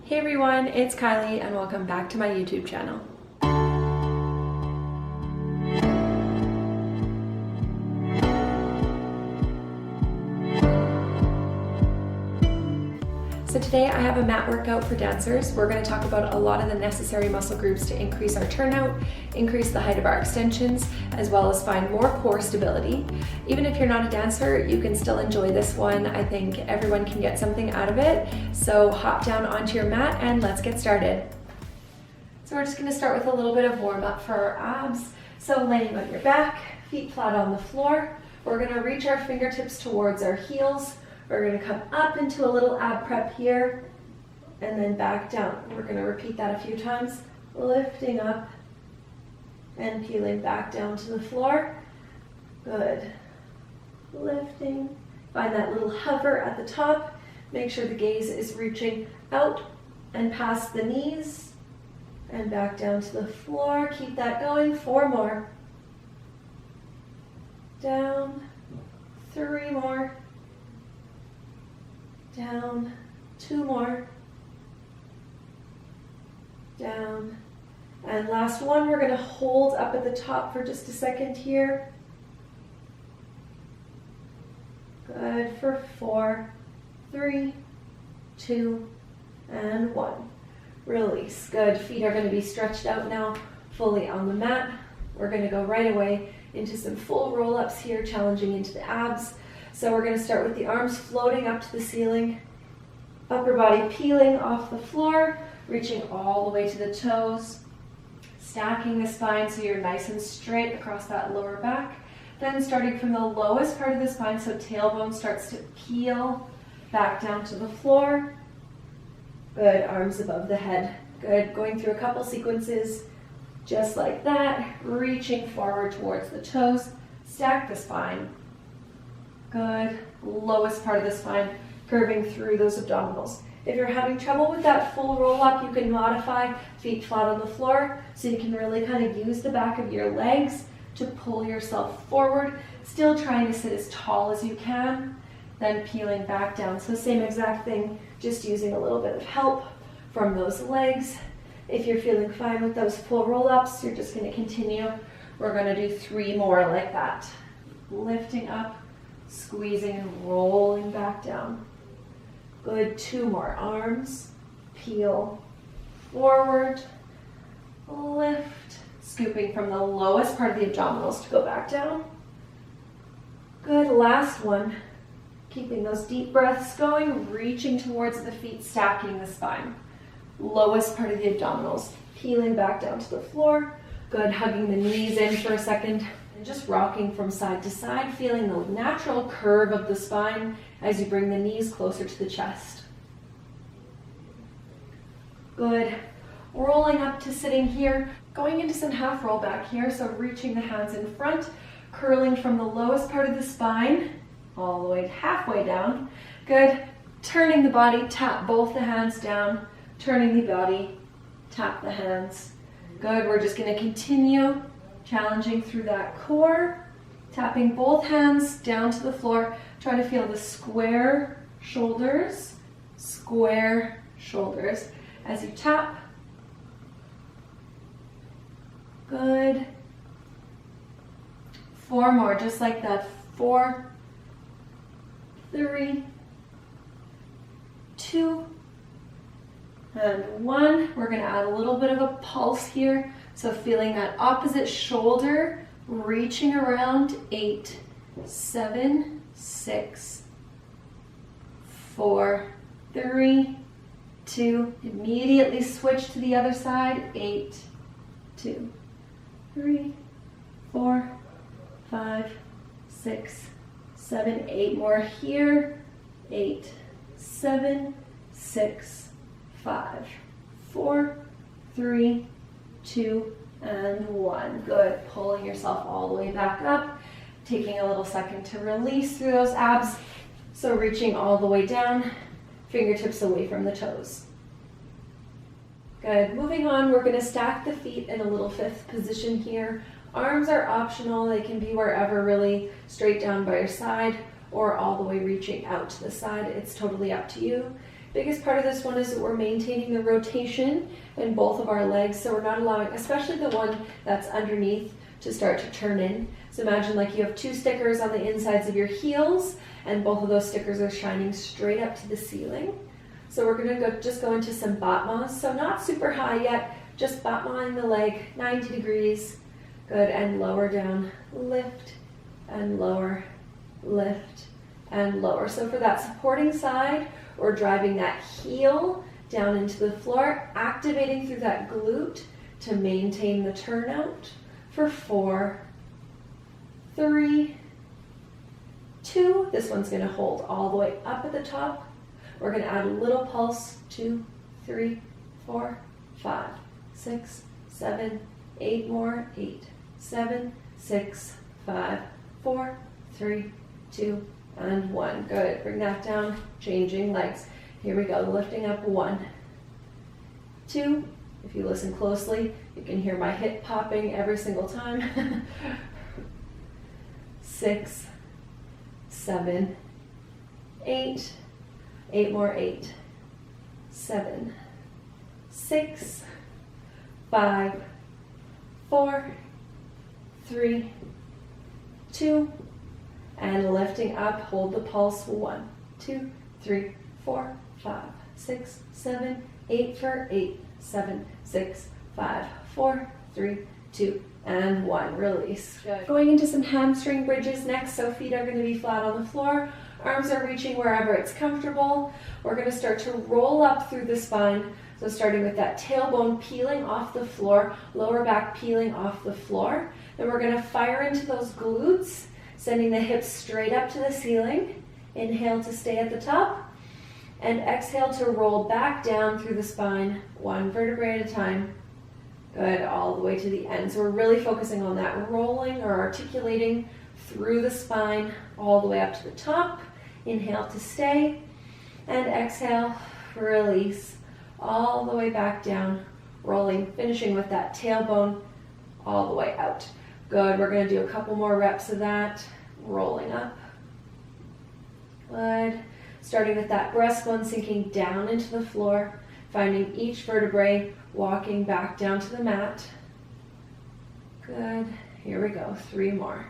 Hey everyone, it's Kylie and welcome back to my YouTube channel. So today I have a mat workout for dancers. We're going to talk about a lot of the necessary muscle groups to increase our turnout, increase the height of our extensions, as well as find more core stability. Even if you're not a dancer, you can still enjoy this one. I think everyone can get something out of it. So hop down onto your mat and let's get started. So we're just going to start with a little bit of warm up for our abs. So laying on your back, feet flat on the floor. We're going to reach our fingertips towards our heels. We're going to come up into a little ab prep here and then back down. We're going to repeat that a few times, lifting up and peeling back down to the floor. Good. Lifting. Find that little hover at the top. Make sure the gaze is reaching out and past the knees and back down to the floor. Keep that going. 4 more. Down. 3 more. Down, 2 more, down, and last one. We're going to hold up at the top for just a second here. Good, for 4, 3, 2, and 1. Release. Good. Feet are going to be stretched out now, fully on the mat. We're going to go right away into some full roll-ups here, challenging into the abs. So we're going to start with the arms floating up to the ceiling, upper body peeling off the floor, reaching all the way to the toes, stacking the spine so you're nice and straight across that lower back. Then starting from the lowest part of the spine, so tailbone starts to peel back down to the floor. Good, arms above the head. Good, going through a couple sequences just like that, reaching forward towards the toes, stack the spine. Good. Lowest part of the spine, curving through those abdominals. If you're having trouble with that full roll up, you can modify feet flat on the floor so you can really kind of use the back of your legs to pull yourself forward, still trying to sit as tall as you can, then peeling back down. So same exact thing, just using a little bit of help from those legs. If you're feeling fine with those full roll ups, you're just going to continue. We're going to do 3 more like that. Lifting up, squeezing and rolling back down. Good, 2 more. Arms, peel, forward, lift, scooping from the lowest part of the abdominals to go back down. Good, last one. Keeping those deep breaths going, reaching towards the feet, stacking the spine. Lowest part of the abdominals, peeling back down to the floor. Good, hugging the knees in for a second. And just rocking from side to side, feeling the natural curve of the spine as you bring the knees closer to the chest. Good. Rolling up to sitting here, going into some half roll back here, so reaching the hands in front, curling from the lowest part of the spine, all the way halfway down. Good. Turning the body, tap both the hands down, turning the body, tap the hands. Good. We're just going to continue challenging through that core, tapping both hands down to the floor. Try to feel the square shoulders as you tap. Good. 4 more, just like that. 4, 3, 2, and 1. We're going to add a little bit of a pulse here. So feeling that opposite shoulder reaching around. 8, 7, 6, 4, 3, 2. Immediately switch to the other side. 8, 2, 3, 4, 5, 6, 7, 8 more here. 8, 7, 6, 5, 4, 3, 2, and 1. Good. Pulling yourself all the way back up. Taking a little second to release through those abs. So reaching all the way down, fingertips away from the toes. Good. Moving on, we're going to stack the feet in a little 5th position here. Arms are optional. They can be wherever, really, straight down by your side or all the way reaching out to the side. It's totally up to you. Biggest part of this one is that we're maintaining the rotation in both of our legs, so we're not allowing, especially the one that's underneath, to start to turn in. So imagine like you have 2 stickers on the insides of your heels, and both of those stickers are shining straight up to the ceiling. So we're going to just go into some battements, so not super high yet, just battementing the leg 90 degrees. Good, and lower down, lift and lower, lift and lower. So for that supporting side, we're driving that heel down into the floor, activating through that glute to maintain the turnout for 4, 3, 2. This one's going to hold all the way up at the top. We're going to add a little pulse, 2, 3, 4, 5, 6, 7, 8 more, 8, 7, 6, 5, 4, 3, 2, and 1. Good. Bring that down, changing legs. Here we go, lifting up 1, 2. If you listen closely, you can hear my hip popping every single time. 6, 7, 8, 8 more, 8, 7, 6, 5, 4, 3, 2, and lifting up, hold the pulse, 1, 2, 3, 4, 5, 6, 7, 8 for 8, 7, 6, 5, 4, 3, 2, and 1. Release. Good. Going into some hamstring bridges next, so feet are going to be flat on the floor, arms are reaching wherever it's comfortable. We're going to start to roll up through the spine, so starting with that tailbone peeling off the floor, lower back peeling off the floor. Then we're going to fire into those glutes, sending the hips straight up to the ceiling. Inhale to stay at the top, and exhale to roll back down through the spine, 1 vertebrae at a time. Good, all the way to the end. So we're really focusing on that rolling or articulating through the spine, all the way up to the top. Inhale to stay, and exhale, release, all the way back down, rolling, finishing with that tailbone all the way out. Good, we're going to do a couple more reps of that, rolling up. Good. Starting with that breastbone sinking down into the floor, finding each vertebrae, walking back down to the mat. Good. Here we go. 3 more.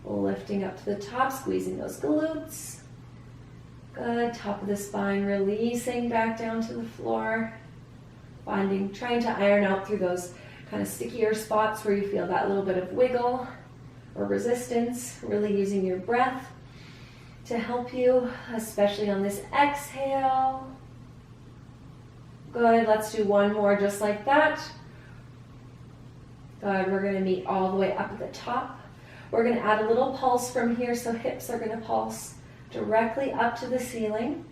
Lifting up to the top, squeezing those glutes. Good. Top of the spine, releasing back down to the floor. Trying to iron out through those kind of stickier spots where you feel that little bit of wiggle or resistance. Really using your breath to help you, especially on this exhale. Good, let's do 1 more just like that. Good, we're gonna meet all the way up at the top. We're gonna add a little pulse from here, so hips are gonna pulse directly up to the ceiling.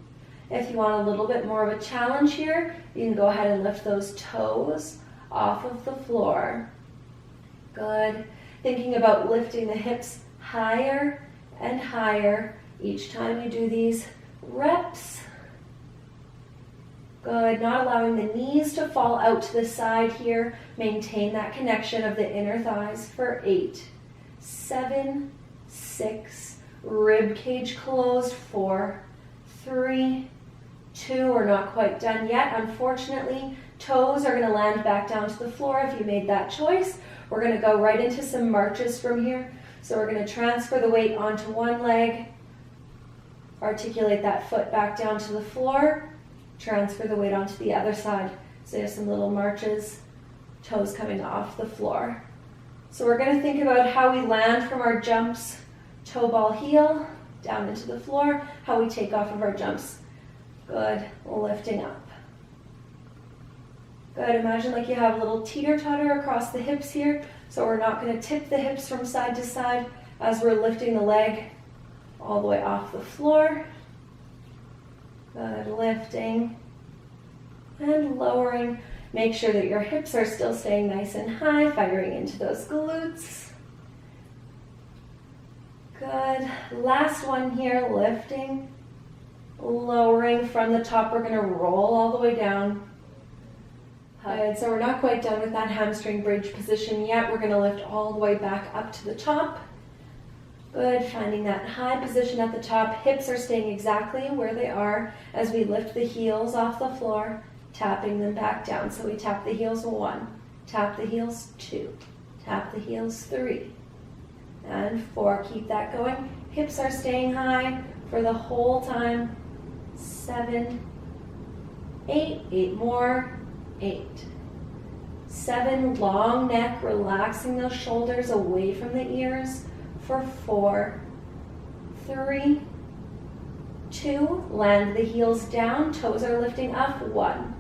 If you want a little bit more of a challenge here, you can go ahead and lift those toes off of the floor. Good, thinking about lifting the hips higher and higher each time you do these reps. Good, not allowing the knees to fall out to the side here. Maintain that connection of the inner thighs for 8, 7, 6, rib cage closed, 4, 3, 2, we're not quite done yet. Unfortunately, toes are gonna land back down to the floor if you made that choice. We're gonna go right into some marches from here. So we're gonna transfer the weight onto one leg, articulate that foot back down to the floor, transfer the weight onto the other side. So you have some little marches, toes coming off the floor. So we're going to think about how we land from our jumps, toe ball heel, down into the floor, how we take off of our jumps. Good, lifting up. Good, imagine like you have a little teeter-totter across the hips here. So we're not going to tip the hips from side to side as we're lifting the leg all the way off the floor. Good, lifting and lowering. Make sure that your hips are still staying nice and high, firing into those glutes. Good, last one here, lifting, lowering from the top. We're going to roll all the way down. Good, so we're not quite done with that hamstring bridge position yet. We're going to lift all the way back up to the top. Good, finding that high position at the top. Hips are staying exactly where they are as we lift the heels off the floor, tapping them back down. So we tap the heels 1, tap the heels 2, tap the heels 3, and 4. Keep that going. Hips are staying high for the whole time. 7, 8, 8 more, 8, 7, long neck, relaxing those shoulders away from the ears for 4, 3, 2, land the heels down, toes are lifting up, 1,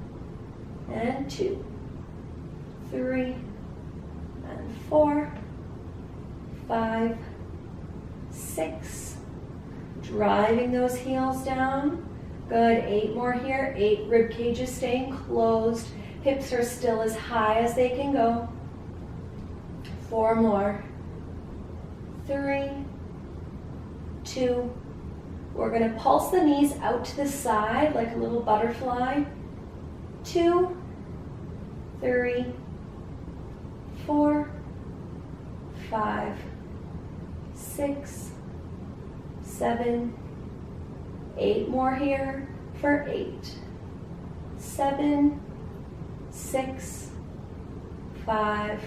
and 2, 3, and 4, 5, 6, driving those heels down. Good, 8 more here, 8, rib cages staying closed, hips are still as high as they can go. 4 more, 3, 2, we're going to pulse the knees out to the side like a little butterfly. 2, 3, 4, 5, 6, 7, 8 more here for 8, 7, 6, 5,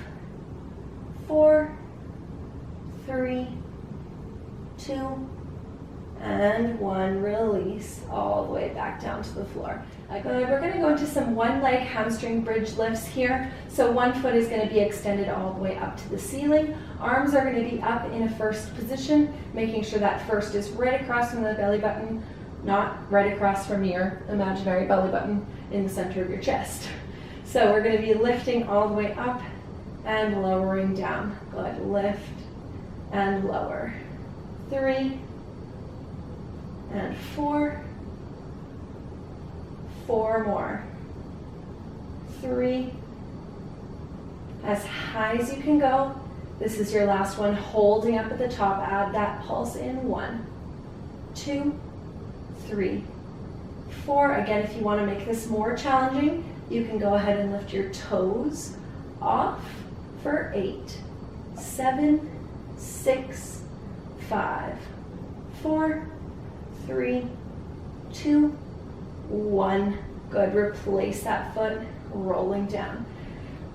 4, 3, 2, and 1. Release all the way back down to the floor. Good. We're going to go into some one leg hamstring bridge lifts here. So one foot is going to be extended all the way up to the ceiling. Arms are going to be up in a first position, making sure that first is right across from the belly button, not right across from your imaginary belly button in the center of your chest. So we're going to be lifting all the way up and lowering down. Good. Lift and lower. 3 and 4. 4 more. 3. As high as you can go. This is your last one. Holding up at the top. Add that pulse in. 1, 2, 3, 4. Again, if you want to make this more challenging, you can go ahead and lift your toes off for 8, 7, 6, 5, 4, 3, 2, 1. Good. Replace that foot, rolling down.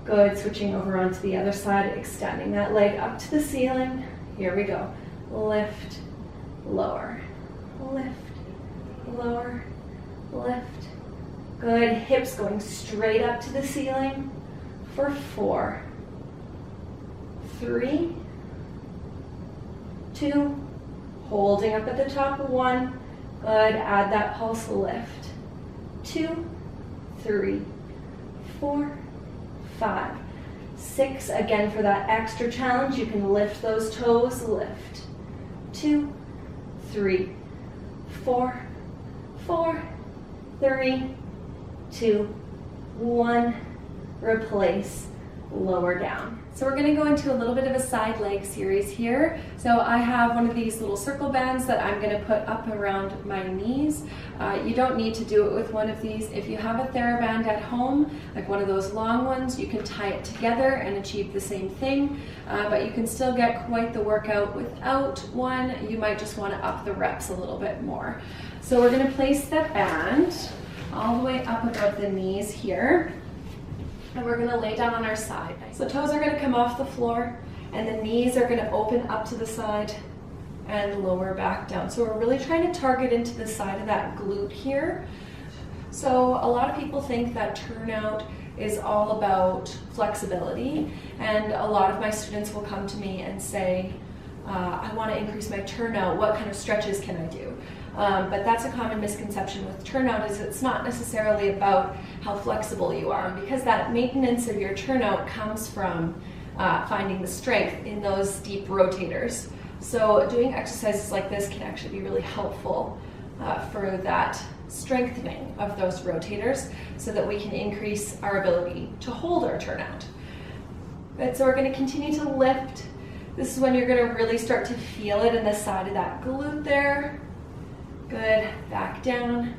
Good. Switching over onto the other side, extending that leg up to the ceiling. Here we go. Lift, lower, lift, lower, lift. Good. Hips going straight up to the ceiling for 4, 3, 2, holding up at the top. 1. Good. Add that pulse. Lift. 2, 3, 4, 5, 6. Again, for that extra challenge, you can lift those toes. Lift. 2, 3, 4, 4, 3, 2, 1. Replace. Lower down. So we're going to go into a little bit of a side leg series here. So I have one of these little circle bands that I'm going to put up around my knees. You don't need to do it with one of these. If you have a TheraBand at home, like one of those long ones, you can tie it together and achieve the same thing, but you can still get quite the workout without one. You might just want to up the reps a little bit more. So we're going to place that band all the way up above the knees here. And we're going to lay down on our side. So toes are going to come off the floor and the knees are going to open up to the side and lower back down. So we're really trying to target into the side of that glute here. So a lot of people think that turnout is all about flexibility, and a lot of my students will come to me and say, I want to increase my turnout, what kind of stretches can I do? But that's a common misconception with turnout, is it's not necessarily about how flexible you are, because that maintenance of your turnout comes from finding the strength in those deep rotators. So doing exercises like this can actually be really helpful for that strengthening of those rotators, so that we can increase our ability to hold our turnout. Good, so we're going to continue to lift. This is when you're going to really start to feel it in the side of that glute there. Good, back down.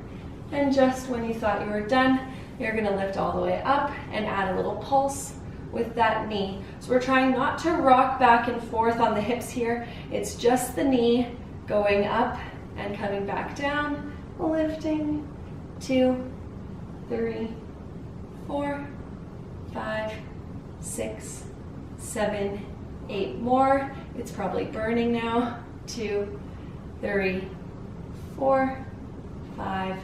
And just when you thought you were done, you're going to lift all the way up and add a little pulse with that knee. So we're trying not to rock back and forth on the hips here. It's just the knee going up and coming back down, lifting, 2, 3, 4, 5, 6, 7, 8 more. It's probably burning now. 2, 3, 4, 5,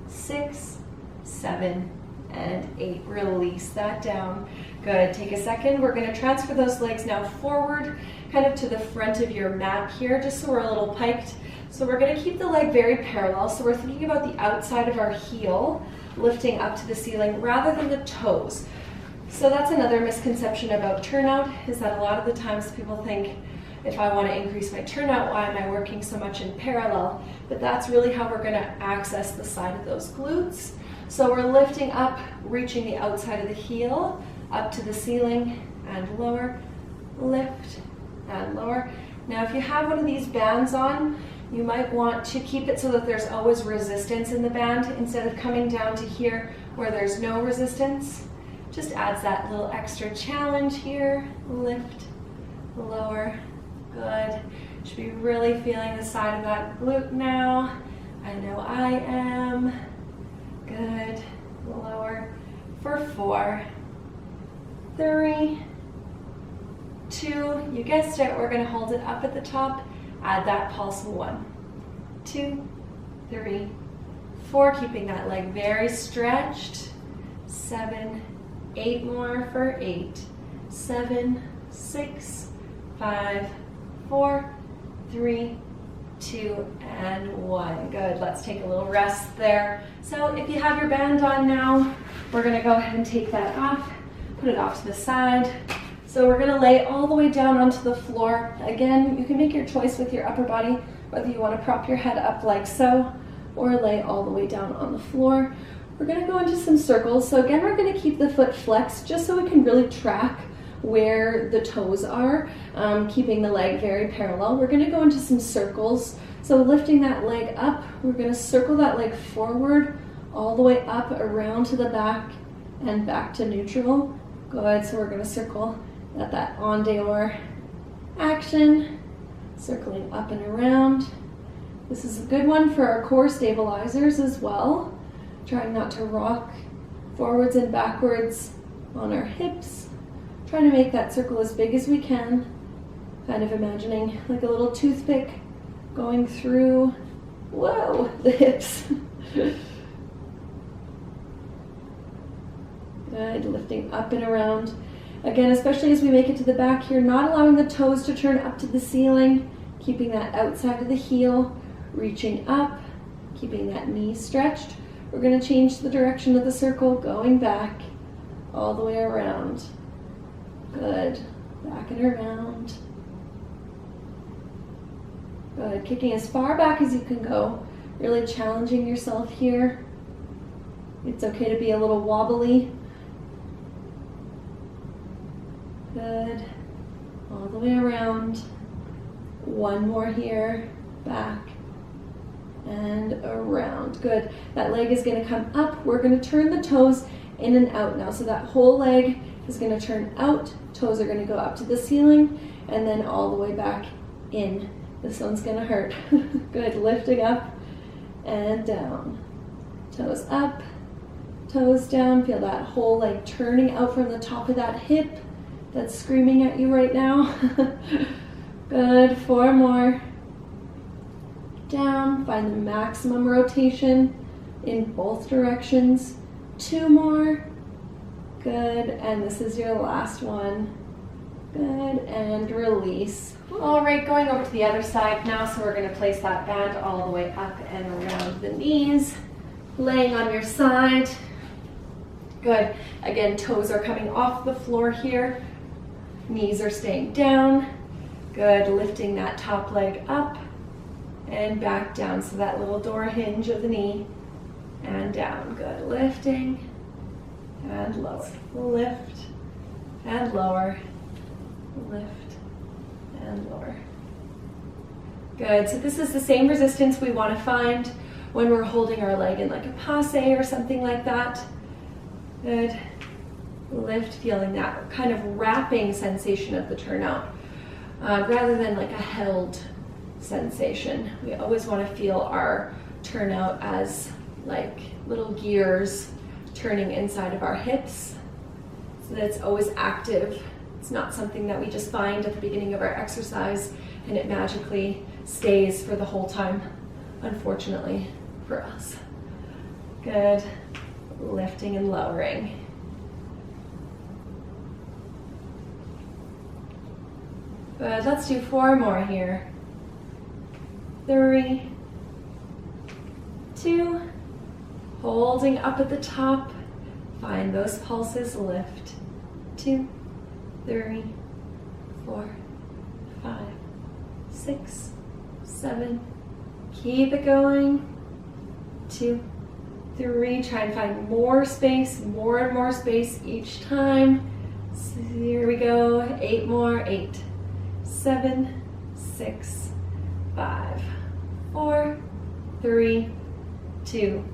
6, 7, and 8. Release that down. Good. Take a second. We're going to transfer those legs now forward, kind of to the front of your mat here, just so we're a little piked. So we're going to keep the leg very parallel. So we're thinking about the outside of our heel lifting up to the ceiling rather than the toes. So that's another misconception about turnout, is that a lot of the times people think, if I want to increase my turnout, why am I working so much in parallel? But that's really how we're going to access the side of those glutes. So we're lifting up, reaching the outside of the heel, up to the ceiling and lower, lift and lower. Now if you have one of these bands on, you might want to keep it so that there's always resistance in the band instead of coming down to here where there's no resistance. Just adds that little extra challenge here. Lift, lower, good. Should be really feeling the side of that glute now. I know I am. Good, lower for 4, 3, 2, you guessed it, we're gonna hold it up at the top. Add that pulse. 1, 2, 3, 4, keeping that leg very stretched. 7, 8 more for 8, 7, 6, 5, 4, 3, 2, and 1. Good. Let's take a little rest there. So if you have your band on now, we're going to go ahead and take that off, put it off to the side. So we're going to lay all the way down onto the floor. Again, you can make your choice with your upper body, whether you want to prop your head up like so, or lay all the way down on the floor. We're going to go into some circles. So again, we're going to keep the foot flexed just so we can really track where the toes are, keeping the leg very parallel. We're going to go into some circles. So lifting that leg up, we're going to circle that leg forward, all the way up, around to the back, and back to neutral. Good. So we're going to circle at that en dehors action, circling up and around. This is a good one for our core stabilizers as well. Trying not to rock forwards and backwards on our hips. Trying to make that circle as big as we can. Kind of imagining like a little toothpick going through, whoa, the hips. Good, lifting up and around. Again, especially as we make it to the back here, not allowing the toes to turn up to the ceiling, keeping that outside of the heel, reaching up, keeping that knee stretched. We're going to change the direction of the circle, going back all the way around. Good. Back and around. Good. Kicking as far back as you can go. Really challenging yourself here. It's okay to be a little wobbly. Good. All the way around. One more here. Back and around. Good. That leg is going to come up. We're going to turn the toes in and out now. So that whole leg is going to turn out. Toes are going to go up to the ceiling and then all the way back in. This one's going to hurt. Good. Lifting up and down. Toes up, toes down. Feel that whole leg turning out from the top of that hip that's screaming at you right now. Good. 4 more. Down. Find the maximum rotation in both directions. 2 more. Good. And this is your last one. Good. And release. All right, going over to the other side now. So we're going to place that band all the way up and around the knees. Laying on your side. Good. Again, toes are coming off the floor here. Knees are staying down. Good. Lifting that top leg up and back down. So that little door hinge of the knee and down. Good. Lifting and lower. Lift and lower. Lift and lower. Good. So this is the same resistance we want to find when we're holding our leg in like a passe or something like that. Good. Lift, feeling that kind of wrapping sensation of the turnout, rather than like a held sensation. We always want to feel our turnout as like little gears turning inside of our hips, so that it's always active. It's not something that we just find at the beginning of our exercise and it magically stays for the whole time, unfortunately for us. Good. Lifting and lowering. Good. Let's do 4 more here. 3, 2, holding up at the top. Find those pulses. Lift. 2, 3, 4, 5, 6, 7. Keep it going. 2, 3. Try and find more space, more and more space each time. So here we go. 8 more. 8, 7, 6, 5, 4, 3, 2,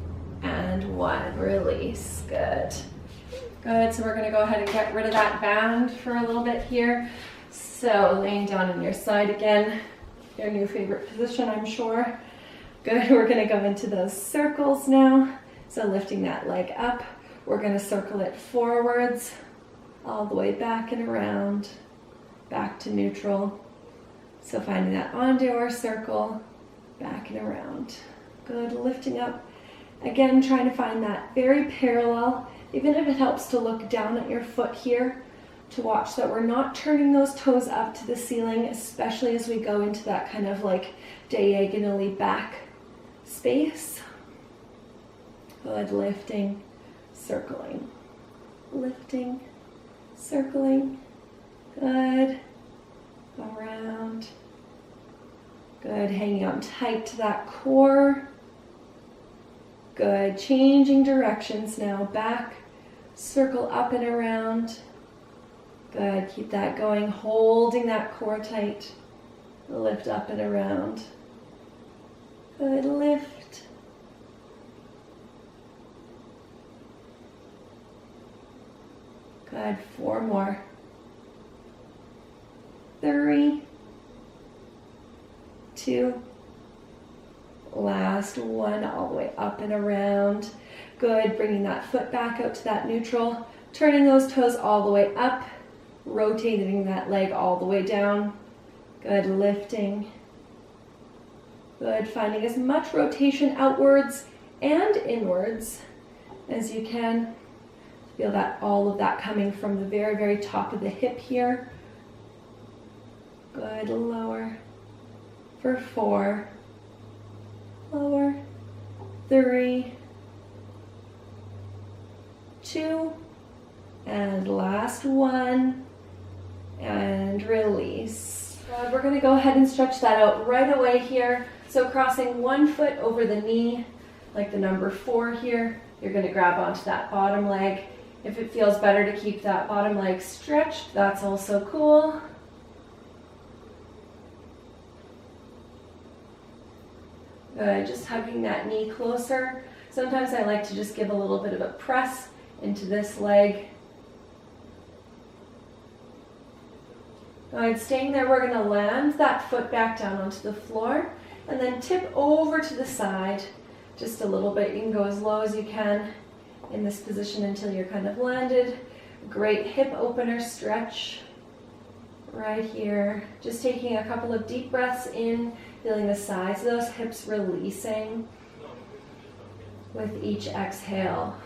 and 1. Release. Good. Good. So we're going to go ahead and get rid of that band for a little bit here. So laying down on your side again, your new favorite position, I'm sure. Good. We're going to go into those circles now. So lifting that leg up, we're going to circle it forwards, all the way back and around, back to neutral. So finding that onto our circle, back and around. Good. Lifting up. Again, trying to find that very parallel, even if it helps to look down at your foot here, to watch that we're not turning those toes up to the ceiling, especially as we go into that kind of like diagonally back space. Good. Lifting, circling, lifting, circling. Good. Around. Good. Hanging on tight to that core. Good. Changing directions now. Back, circle up and around. Good. Keep that going. Holding that core tight. Lift up and around. Good. Lift. Good. 4 more. 3, 2, last 1, all the way up and around. Good. Bringing that foot back out to that neutral, turning those toes all the way up, rotating that leg all the way down. Good. Lifting. Good. Finding as much rotation outwards and inwards as you can. Feel that all of that coming from the very, very top of the hip here. Good. Lower for 4. Lower. 3, 2, and last 1. And release. Good. We're going to go ahead and stretch that out right away here. So crossing one foot over the knee, like the number 4 here, you're going to grab onto that bottom leg. If it feels better to keep that bottom leg stretched, that's also cool. Good. Just hugging that knee closer. Sometimes I like to just give a little bit of a press into this leg. Good. Staying there, we're going to land that foot back down onto the floor and then tip over to the side just a little bit. You can go as low as you can in this position until you're kind of landed. Great hip opener stretch right here. Just taking a couple of deep breaths in, feeling the sides of those hips releasing with each exhale.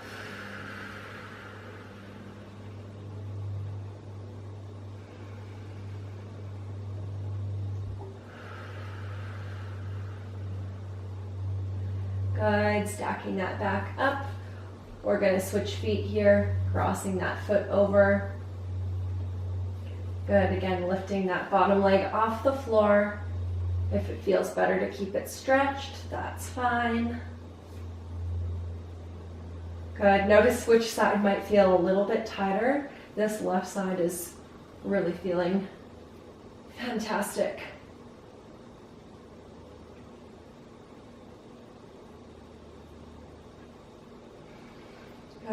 Good. Stacking that back up. We're going to switch feet here, crossing that foot over. Good. Again, lifting that bottom leg off the floor. If it feels better to keep it stretched, that's fine. Good. Notice which side might feel a little bit tighter. This left side is really feeling fantastic.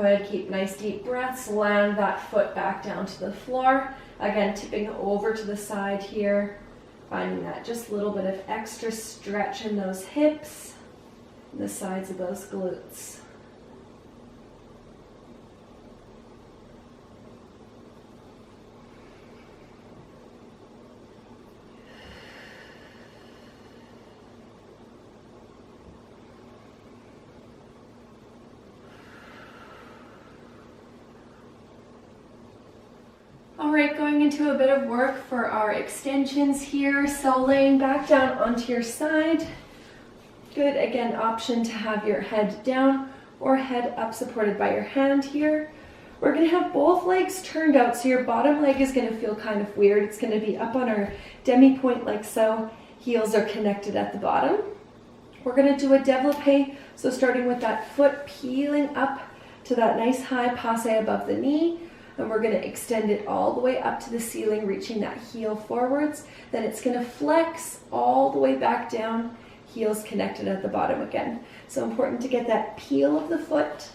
Good, keep nice deep breaths, land that foot back down to the floor. Again, tipping over to the side here, finding that just a little bit of extra stretch in those hips, and the sides of those glutes. All right, going into a bit of work for our extensions here. So laying back down onto your side. Good, again, option to have your head down or head up supported by your hand here. We're gonna have both legs turned out, so your bottom leg is gonna feel kind of weird. It's gonna be up on our demi-point like so. Heels are connected at the bottom. We're gonna do a développé, so starting with that foot peeling up to that nice high passe above the knee. And we're going to extend it all the way up to the ceiling, reaching that heel forwards. Then it's going to flex all the way back down, heels connected at the bottom again. So important to get that peel of the foot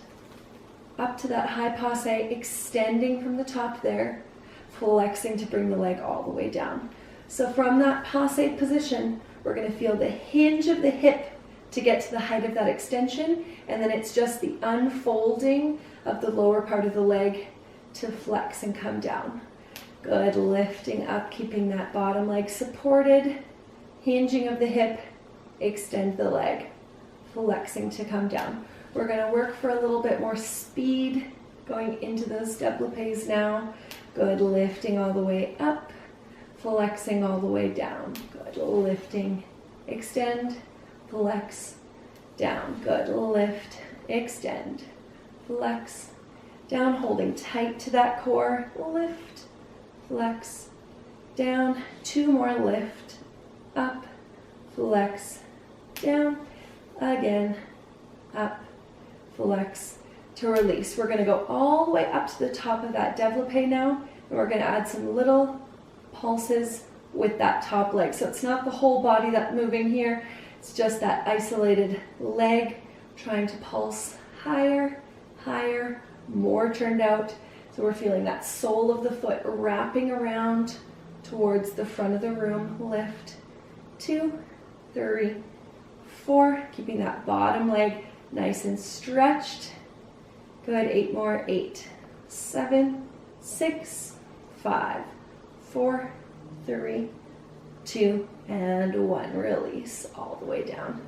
up to that high passe, extending from the top there, flexing to bring the leg all the way down. So from that passe position, we're going to feel the hinge of the hip to get to the height of that extension, and then it's just the unfolding of the lower part of the leg to flex and come down. Good, lifting up, keeping that bottom leg supported, hinging of the hip, extend the leg, flexing to come down. We're gonna work for a little bit more speed, going into those développés now. Good, lifting all the way up, flexing all the way down. Good, lifting, extend, flex, down. Good, lift, extend, flex, down, holding tight to that core, lift, flex, down, 2 more, lift, up, flex, down, again, up, flex, to release. We're gonna go all the way up to the top of that développé now, and we're gonna add some little pulses with that top leg. So it's not the whole body that's moving here, it's just that isolated leg trying to pulse higher, higher, more turned out. So we're feeling that sole of the foot wrapping around towards the front of the room. Lift, 2, 3, 4, keeping that bottom leg nice and stretched. Good, 8 more, 8, 7, 6, 5, 4, 3, 2, and 1. Release all the way down.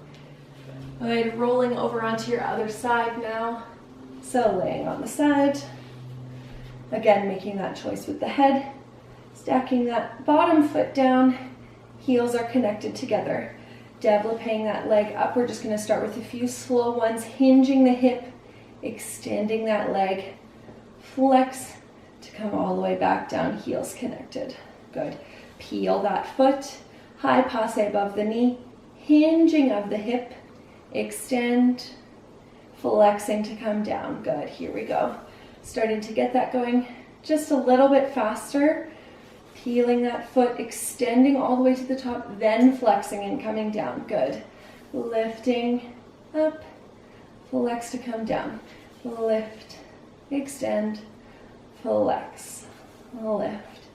Good, rolling over onto your other side now. So laying on the side, again making that choice with the head, stacking that bottom foot down, heels are connected together, développéing that leg up. We're just going to start with a few slow ones, hinging the hip, extending that leg, flex to come all the way back down, heels connected. Good. Peel that foot, high passe above the knee, hinging of the hip, extend, flexing to come down. Good, here we go. Starting to get that going just a little bit faster. Peeling that foot, extending all the way to the top, then flexing and coming down. Good. Lifting up, flex to come down. Lift, extend, flex, lift,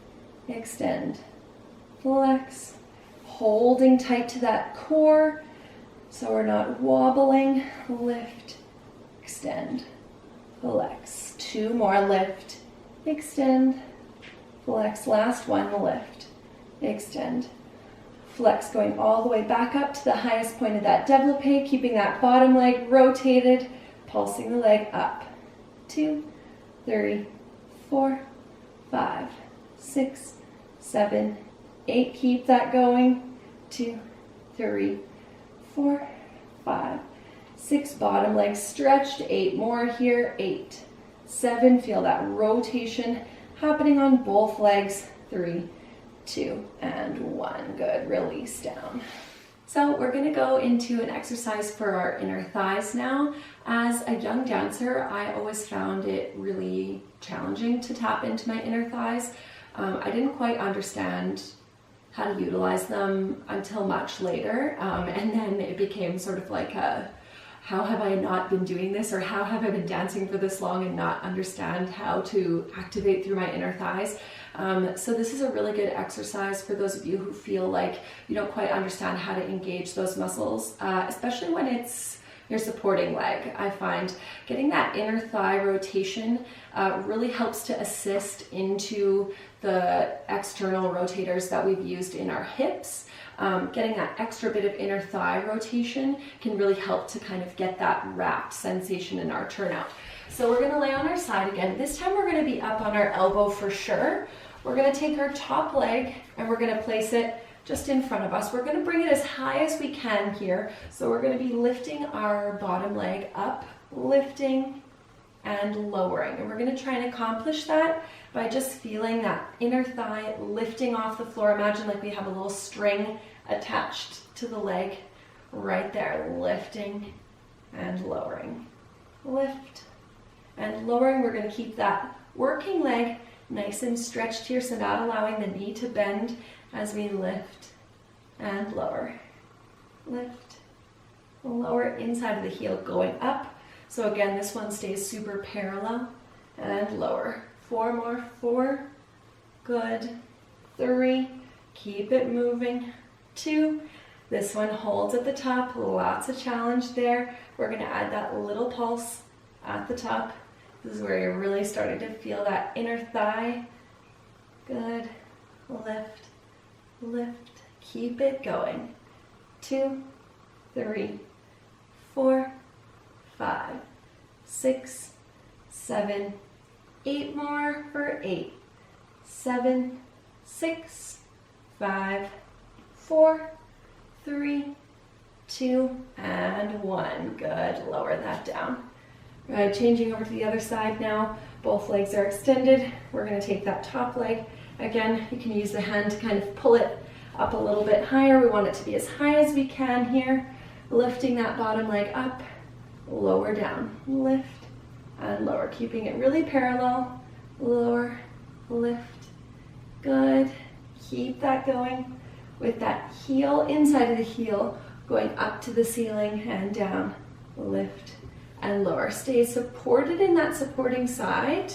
extend, flex. Holding tight to that core so we're not wobbling. Lift, extend, flex. 2 more, lift, extend, flex. Last one, lift, extend, flex. Going all the way back up to the highest point of that développé, keeping that bottom leg rotated, pulsing the leg up. 2, 3, 4, 5, 6, 7, 8. Keep that going. 2, 3, 4, 5, 6. Bottom leg stretched. 8 more here. 8, 7. Feel that rotation happening on both legs. 3, 2, and 1. Good. Release down. So we're going to go into an exercise for our inner thighs now. As a young dancer, I always found it really challenging to tap into my inner thighs. I didn't quite understand how to utilize them until much later, and then it became sort of like a how have I not been doing this, or how have I been dancing for this long and not understand how to activate through my inner thighs. So this is a really good exercise for those of you who feel like you don't quite understand how to engage those muscles, especially when it's your supporting leg. I find getting that inner thigh rotation really helps to assist into the external rotators that we've used in our hips. Getting that extra bit of inner thigh rotation can really help to kind of get that wrapped sensation in our turnout. So we're gonna lay on our side again. This time we're gonna be up on our elbow for sure. We're gonna take our top leg and we're gonna place it just in front of us. We're gonna bring it as high as we can here. So we're gonna be lifting our bottom leg up, lifting and lowering. And we're gonna try and accomplish that by just feeling that inner thigh lifting off the floor. Imagine like we have a little string attached to the leg right there, lifting and lowering. Lift and lowering. We're gonna keep that working leg nice and stretched here, so not allowing the knee to bend as we lift and lower. Lift, lower, inside of the heel going up. So again, this one stays super parallel, and lower. 4 more, 4, good, 3, keep it moving, 2, this one holds at the top, lots of challenge there. We're gonna add that little pulse at the top. This is where you're really starting to feel that inner thigh. Good, lift, lift, keep it going. 2, 3, 4, 5, 6, 7, 8 more for 8, 7, 6, 5, 4, 3, 2, and 1. Good, lower that down. Right, changing over to the other side now. Both legs are extended. We're gonna take that top leg. Again, you can use the hand to kind of pull it up a little bit higher. We want it to be as high as we can here. Lifting that bottom leg up, lower down, lift and lower, keeping it really parallel, lower, lift, good. Keep that going with that heel, inside of the heel, going up to the ceiling and down, lift and lower. Stay supported in that supporting side.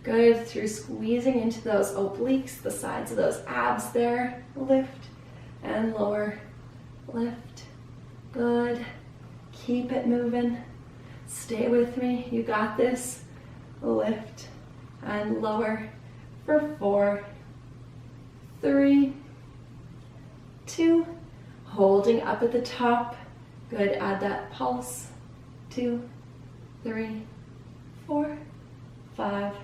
Good, through squeezing into those obliques, the sides of those abs there. Lift and lower, lift, good. Keep it moving. Stay with me, you got this. Lift and lower for 4, 3, 2, holding up at the top. Good, add that pulse. 2, 3, 4, 5,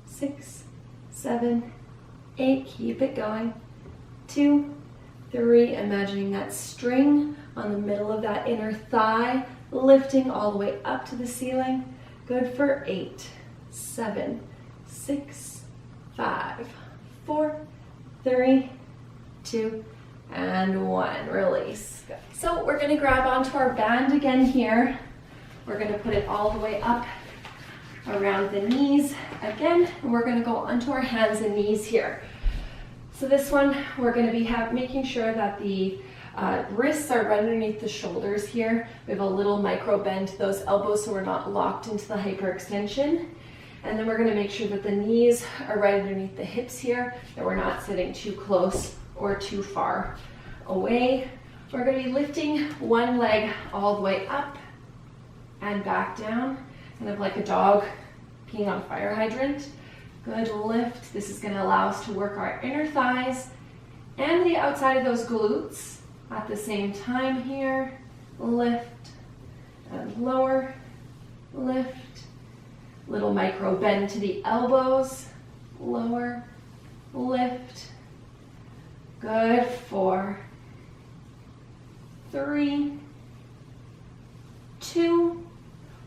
6, 7, 8, keep it going. 2, 3, imagining that string on the middle of that inner thigh, lifting all the way up to the ceiling. Good for 8, 7, 6, 5, 4, 3, 2, and 1. Release. Good. So we're going to grab onto our band again here. We're going to put it all the way up around the knees again, and we're going to go onto our hands and knees here. So this one, we're going to be making sure that the wrists are right underneath the shoulders here. We have a little micro bend to those elbows so we're not locked into the hyperextension. And then we're going to make sure that the knees are right underneath the hips here, that we're not sitting too close or too far away. We're going to be lifting one leg all the way up and back down, kind of like a dog peeing on a fire hydrant. Good, lift. This is going to allow us to work our inner thighs and the outside of those glutes at the same time here. Lift and lower, lift. Little micro bend to the elbows, lower, lift. Good, 4, 3, 2,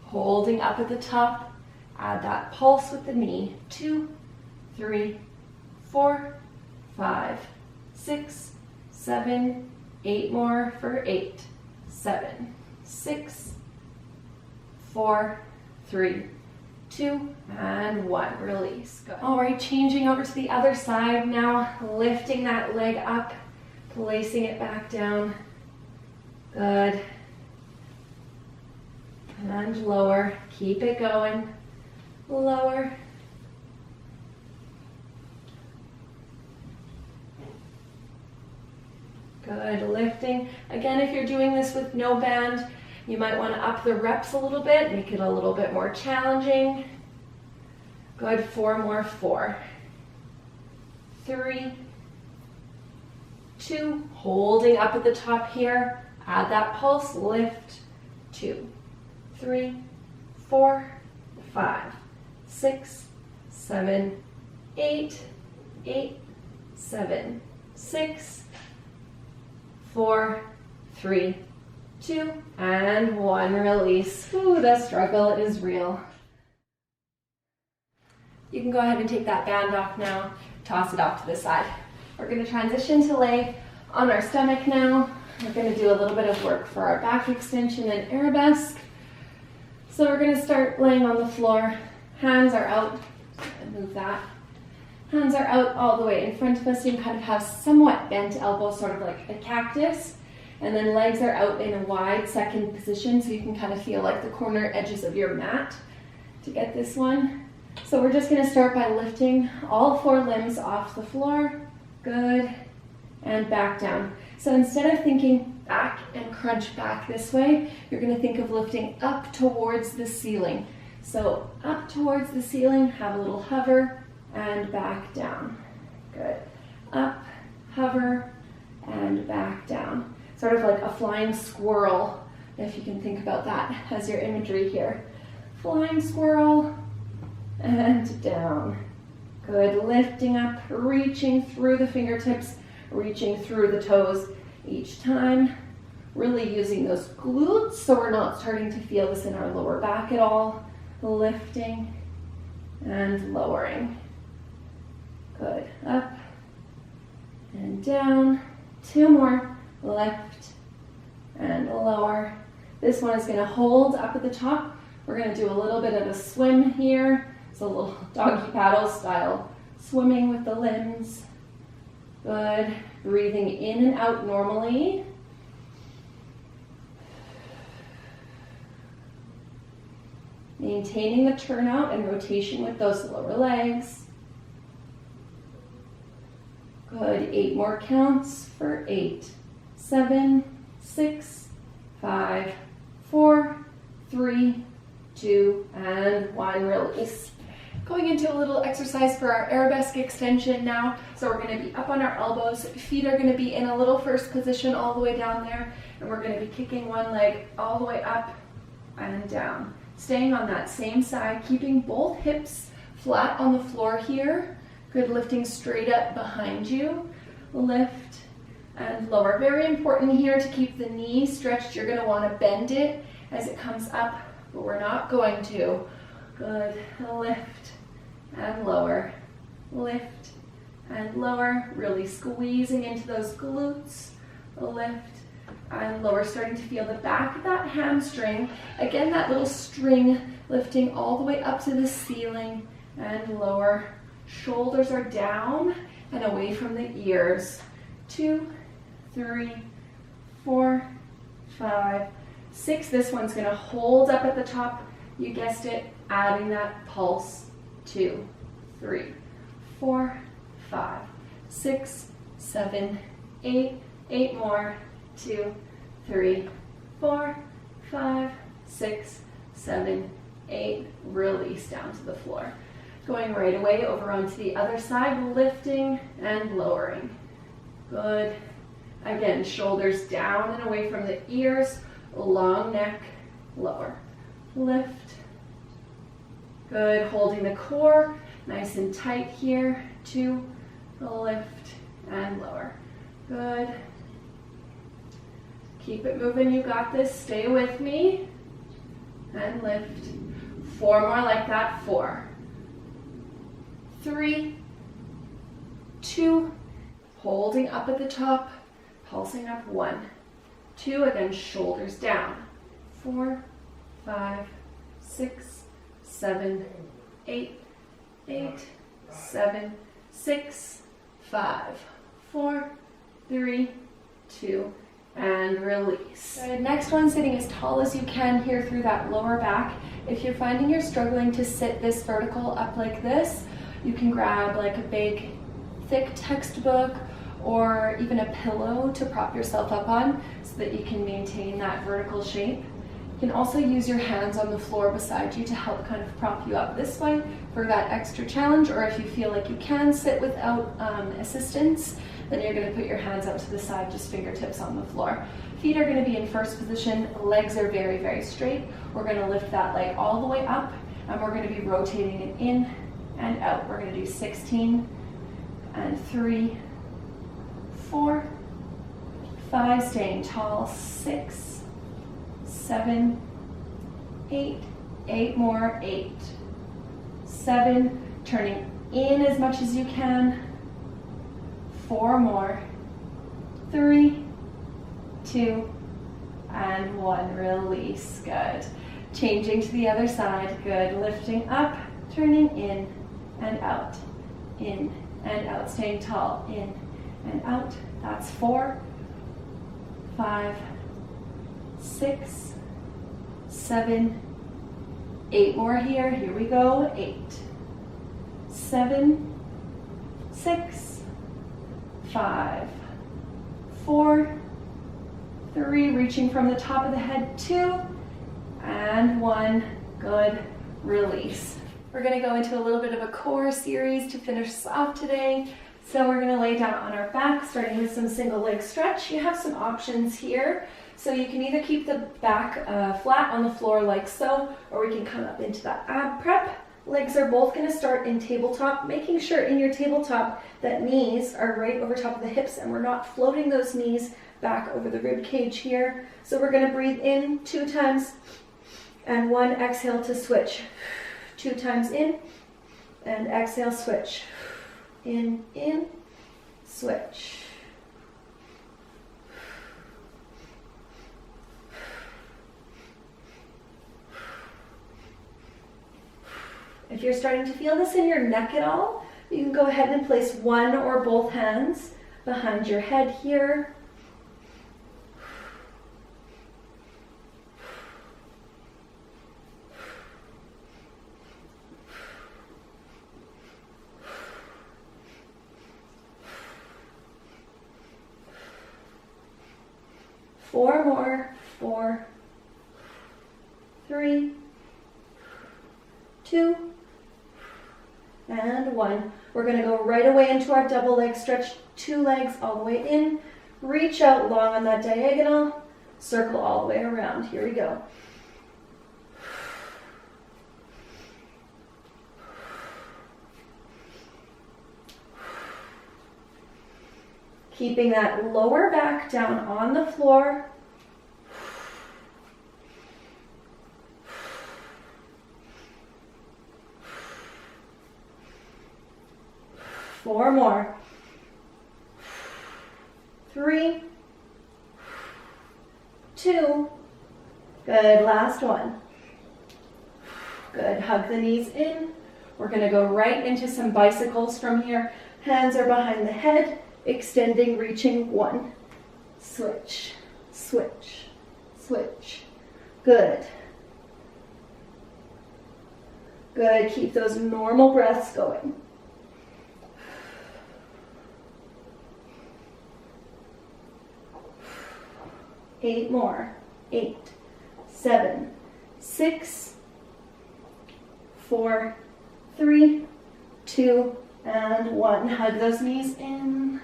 holding up at the top. Add that pulse with the knee. 2, 3, 4, 5, 6, 7, 8 more for 8, 7, 6, 4, 3, 2, and 1. Release. Good. All right, changing over to the other side now, lifting that leg up, placing it back down. Good. and lower. Keep it going. Lower. Good, lifting. Again, if you're doing this with no band, you might want to up the reps a little bit, make it a little bit more challenging. Good, 4 more, 4, 3, 2, holding up at the top here. Add that pulse, lift, 2, 3, 4, 5, 6, 7, 8, 8, 7, 6, 4, 3, 2, and 1. Release. Ooh, the struggle is real. You can go ahead and take that band off now. Toss it off to the side. We're going to transition to lay on our stomach now. We're going to do a little bit of work for our back extension and Arabesque. So we're going to start laying on the floor. Hands are out. Move that. Hands are out all the way in front of us. You kind of have somewhat bent elbows, sort of like a cactus. And then legs are out in a wide second position, so you can kind of feel like the corner edges of your mat to get this one. So we're just going to start by lifting all 4 limbs off the floor. Good. And back down. So instead of thinking back and crunch back this way, you're going to think of lifting up towards the ceiling. So up towards the ceiling, have a little hover, and back down. Good. Up, hover, and back down. Sort of like a flying squirrel, if you can think about that as your imagery here. Flying squirrel, and down. Good. Lifting up, reaching through the fingertips, reaching through the toes each time. Really using those glutes so we're not starting to feel this in our lower back at all. Lifting and lowering. Good. Up and down. 2 more. Lift and lower. This one is going to hold up at the top. We're going to do a little bit of a swim here. It's a little doggy paddle style swimming with the limbs. Good. Breathing in and out normally. Maintaining the turnout and rotation with those lower legs. Good. 8 more counts for 8, 7, 6, 5, 4, 3, 2, and 1. Release. Going into a little exercise for our Arabesque extension now. So we're going to be up on our elbows. Feet are going to be in a little first position all the way down there. And we're going to be kicking one leg all the way up and down. Staying on that same side, keeping both hips flat on the floor here. Good, lifting straight up behind you. Lift and lower. Very important here to keep the knee stretched. You're going to want to bend it as it comes up, but we're not going to. Good. Lift and lower. Lift and lower. Really squeezing into those glutes. Lift and lower. Starting to feel the back of that hamstring. Again, that little string lifting all the way up to the ceiling and lower. Shoulders are down and away from the ears. 2, 3, 4, 5, 6. This one's going to hold up at the top. You guessed it, adding that pulse. 2, 3, 4, 5, 6, 7, 8. 8 more. 2, 3, 4, 5, 6, 7, 8. Release down to the floor. Going right away over onto the other side, lifting and lowering. Good. Again, shoulders down and away from the ears, long neck, lower. Lift. Good. Holding the core nice and tight here. 2, lift and lower. Good. Keep it moving. You got this. Stay with me. And lift. 4 more like that. 4, 3, 2, holding up at the top, pulsing up. 1, 2, again, shoulders down. 4, 5, 6, 7, 8, 8, 7, 6, 5, 4, 3, 2, and release. Good. Next one, sitting as tall as you can here through that lower back. If you're finding you're struggling to sit this vertical up like this, you can grab like a big, thick textbook or even a pillow to prop yourself up on so that you can maintain that vertical shape. You can also use your hands on the floor beside you to help kind of prop you up this way for that extra challenge, or if you feel like you can sit without assistance, then you're going to put your hands out to the side, just fingertips on the floor. Feet are going to be in first position, legs are very, very straight. We're going to lift that leg all the way up, and we're going to be rotating it in and out. We're going to do 16 and 3, 4, 5, staying tall, 6, 7, 8, 8 more, 8, 7, turning in as much as you can, 4 more, 3, 2, and 1, release, good. Changing to the other side, good, lifting up, turning in and out, staying tall, in and out, that's 4, 5, 6, 7, 8 more here we go, 8, 7, 6, 5, 4, 3, reaching from the top of the head, 2, and 1, good, release. We're going to go into a little bit of a core series to finish us off today. So we're going to lay down on our back, starting with some single leg stretch. You have some options here. So you can either keep the back flat on the floor like so, or we can come up into that ab prep. Legs are both going to start in tabletop, making sure in your tabletop that knees are right over top of the hips and we're not floating those knees back over the rib cage here. So we're going to breathe in 2 times and 1 exhale to switch. 2 times in and exhale, switch. In, switch. If you're starting to feel this in your neck at all, you can go ahead and place one or both hands behind your head here. Four more, 4, 3, 2, and 1. We're going to go right away into our double leg stretch, 2 legs all the way in, reach out long on that diagonal, circle all the way around. Here we go. Keeping that lower back down on the floor. Four more. 3, 2, good, last one. Good, hug the knees in. We're gonna go right into some bicycles from here. Hands are behind the head. Extending, reaching, 1, switch, switch, switch, good. Good, keep those normal breaths going. Eight more, 8, 7, 6, 4, 3, 2, and 1. Hug those knees in.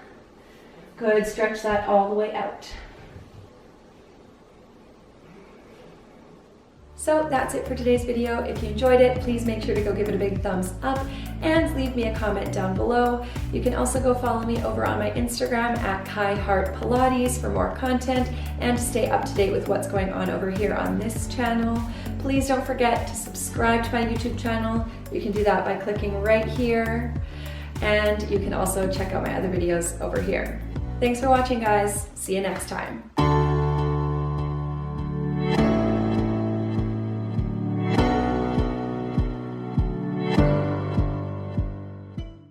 Good, stretch that all the way out. So that's it for today's video. If you enjoyed it, please make sure to go give it a big thumbs up and leave me a comment down below. You can also go follow me over on my Instagram at KaiHartPilates for more content and to stay up to date with what's going on over here on this channel. Please don't forget to subscribe to my YouTube channel. You can do that by clicking right here. And you can also check out my other videos over here. Thanks for watching, guys. See you next time.